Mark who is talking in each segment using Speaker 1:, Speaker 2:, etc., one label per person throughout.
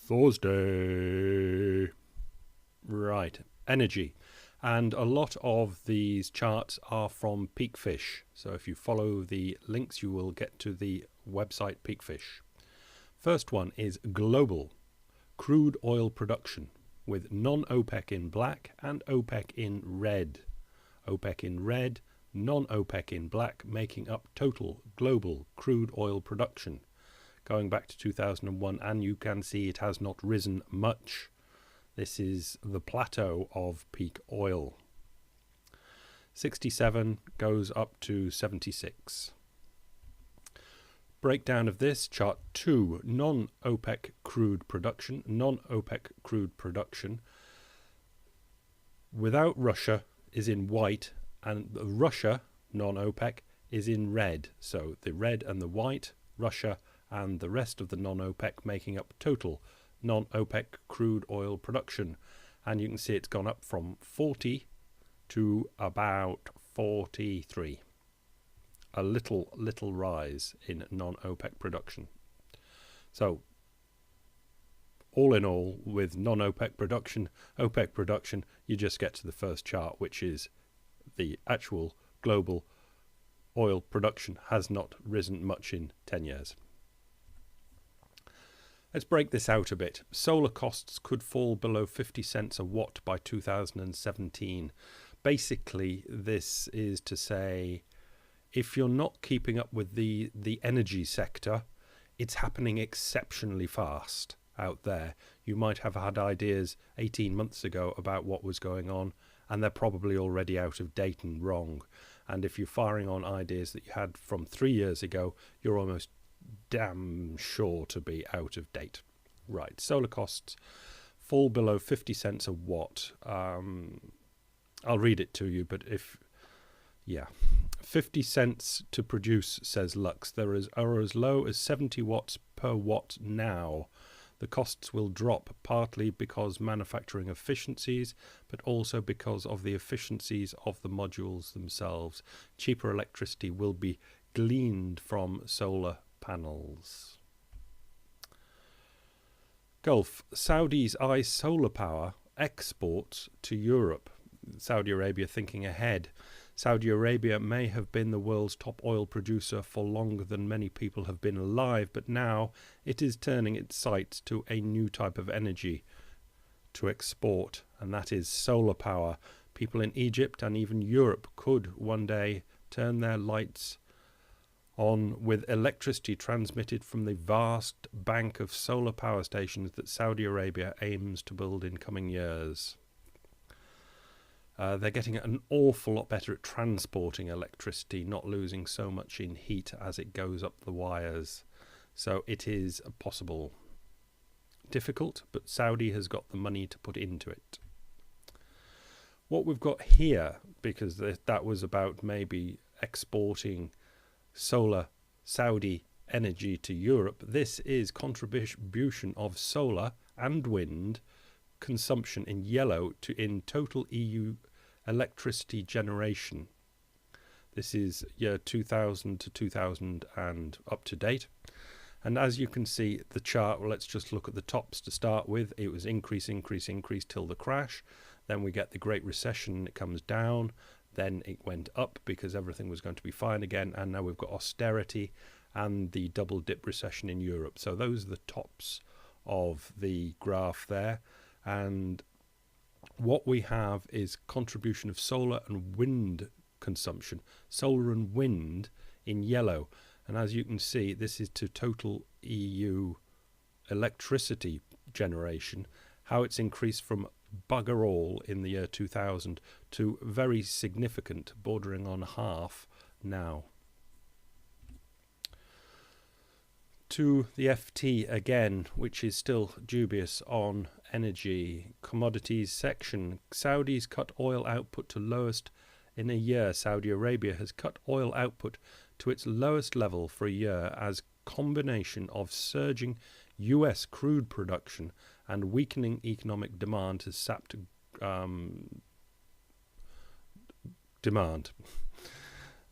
Speaker 1: Thursday. Right, energy. And a lot of these charts are from Peakfish. So if you follow the links, you will get to the website Peakfish. First one is global crude oil production with non-OPEC in black and OPEC in red. OPEC in red, non-OPEC in black, making up total global crude oil production. Going back to 2001, and you can see it has not risen much. This is the plateau of peak oil. 67 goes up to 76. Breakdown of this, chart 2, non-OPEC crude production. Non-OPEC crude production without Russia is in white, and Russia, non-OPEC, is in red. So the red and the white, Russia and the rest of the non-OPEC making up total non-OPEC crude oil production. And you can see it's gone up from 40 to about 43. A little rise in non-OPEC production. So all in all, with non-OPEC production, OPEC production, you just get to the first chart, which is the actual global oil production has not risen much in 10 years. Let's break this out a bit. Solar costs could fall below 50 cents a watt by 2017. Basically, this is to say, if you're not keeping up with the energy sector, it's happening exceptionally fast out there. You might have had ideas 18 months ago about what was going on, and they're probably already out of date and wrong. And if you're firing on ideas that you had from 3 years ago, you're almost damn sure to be out of date. Right, solar costs fall below 50 cents a watt. I'll read it to you, but 50 cents to produce, says Lux. There are as low as 70 watts per watt now. The costs will drop partly because manufacturing efficiencies, but also because of the efficiencies of the modules themselves. Cheaper electricity will be gleaned from solar panels. Gulf. Saudi's eye solar power exports to Europe. Saudi Arabia thinking ahead. Saudi Arabia may have been the world's top oil producer for longer than many people have been alive, but now it is turning its sights to a new type of energy to export, and that is solar power. People in Egypt and even Europe could one day turn their lights on with electricity transmitted from the vast bank of solar power stations that Saudi Arabia aims to build in coming years. They're getting an awful lot better at transporting electricity, not losing so much in heat as it goes up the wires. So it is possible. Difficult, but Saudi has got the money to put into it. What we've got here, because that was about maybe exporting solar Saudi energy to Europe, this is contribution of solar and wind consumption in yellow in total EU electricity generation. This is year 2000 to 2000 and up to date. And as you can see, the chart, well, let's just look at the tops to start with. It was increase till the crash. Then we get the Great Recession, it comes down. Then it went up because everything was going to be fine again. And now we've got austerity and the double dip recession in Europe. So those are the tops of the graph there. And what we have is contribution of solar and wind consumption. Solar and wind in yellow. And as you can see, this is to total EU electricity generation, how it's increased from bugger all in the year 2000 to very significant, bordering on half now. To the FT again, which is still dubious on energy. Commodities section. Saudis cut oil output to lowest in a year. Saudi Arabia has cut oil output to its lowest level for a year as combination of surging US crude production and weakening economic demand has sapped demand.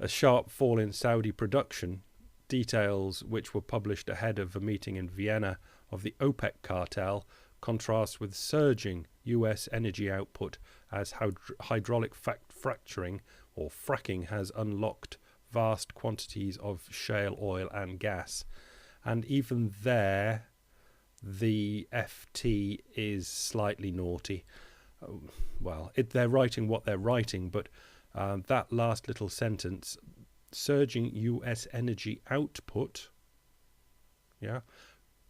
Speaker 1: A sharp fall in Saudi production details which were published ahead of a meeting in Vienna of the OPEC cartel contrast with surging US energy output as hydraulic fracturing or fracking has unlocked vast quantities of shale oil and gas. And even there, the FT is slightly naughty. Well, they're writing what they're writing, but that last little sentence, surging US energy output,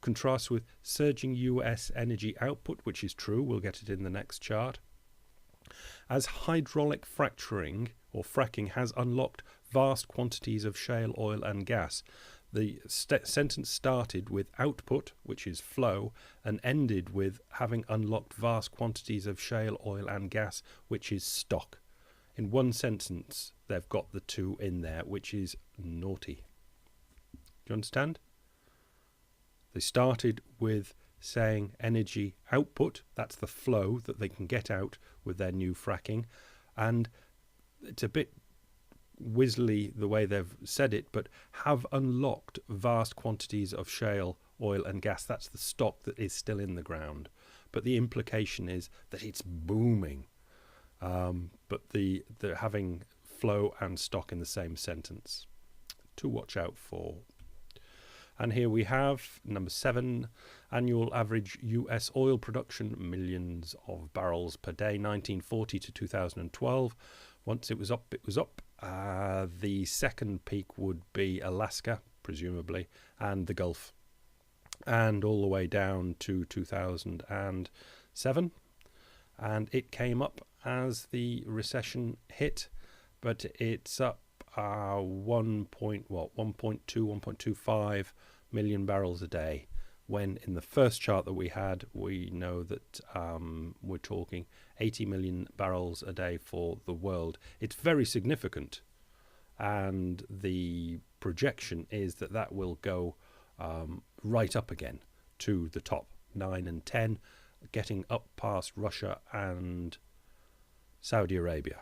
Speaker 1: contrasts with surging US energy output, which is true, we'll get it in the next chart, as hydraulic fracturing or fracking has unlocked vast quantities of shale oil and gas. The sentence started with output, which is flow, and ended with having unlocked vast quantities of shale oil and gas, which is stock. In one sentence, they've got the two in there, which is naughty. Do you understand? They started with saying energy output, that's the flow that they can get out with their new fracking, and it's a bit whizzly the way they've said it, but have unlocked vast quantities of shale oil and gas. That's the stock that is still in the ground, but the implication is that it's booming. But they're having flow and stock in the same sentence to watch out for. And here we have number 7, annual average US oil production, millions of barrels per day, 1940 to 2012. Once it was up, it was up. The second peak would be Alaska, presumably, and the Gulf, and all the way down to 2007. And it came up as the recession hit, but it's up 1.25 million barrels a day, when in the first chart that we had, we know that we're talking 80 million barrels a day for the world. It's very significant, and the projection is that that will go right up again to the top 9 and 10, getting up past Russia and Saudi Arabia.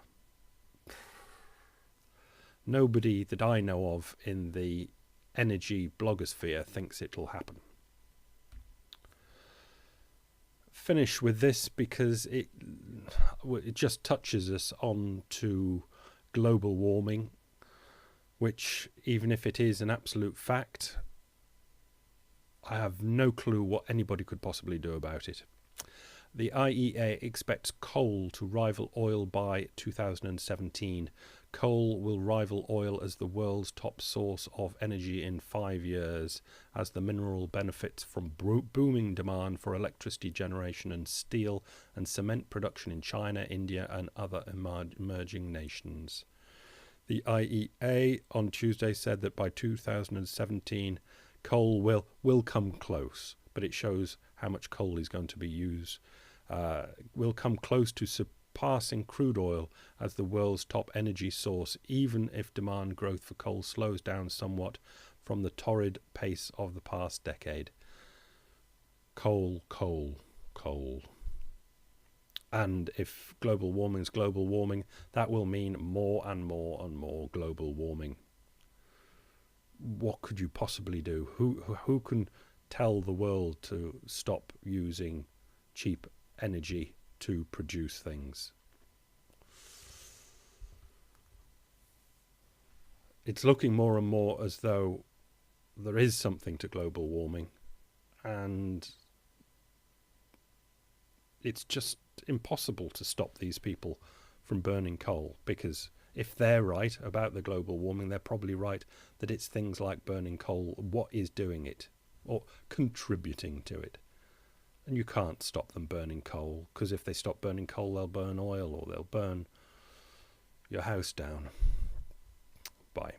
Speaker 1: Nobody that I know of in the energy blogosphere thinks it'll happen. Finish with this because it just touches us on to global warming, which, even if it is an absolute fact, I have no clue what anybody could possibly do about it. The IEA expects coal to rival oil by 2017. Coal will rival oil as the world's top source of energy in 5 years, as the mineral benefits from booming demand for electricity generation and steel and cement production in China, India, and other emerging nations. The IEA on Tuesday said that by 2017, coal will come close, but it shows how much coal is going to be used. Will come close to surpassing crude oil as the world's top energy source, even if demand growth for coal slows down somewhat from the torrid pace of the past decade. Coal, coal, coal. And if global warming is global warming, that will mean more and more and more global warming. What could you possibly do? Who can tell the world to stop using cheap energy to produce things? It's looking more and more as though there is something to global warming, and it's just impossible to stop these people from burning coal, because if they're right about the global warming, they're probably right that it's things like burning coal what is doing it, or contributing to it. And you can't stop them burning coal, because if they stop burning coal, they'll burn oil, or they'll burn your house down. Bye.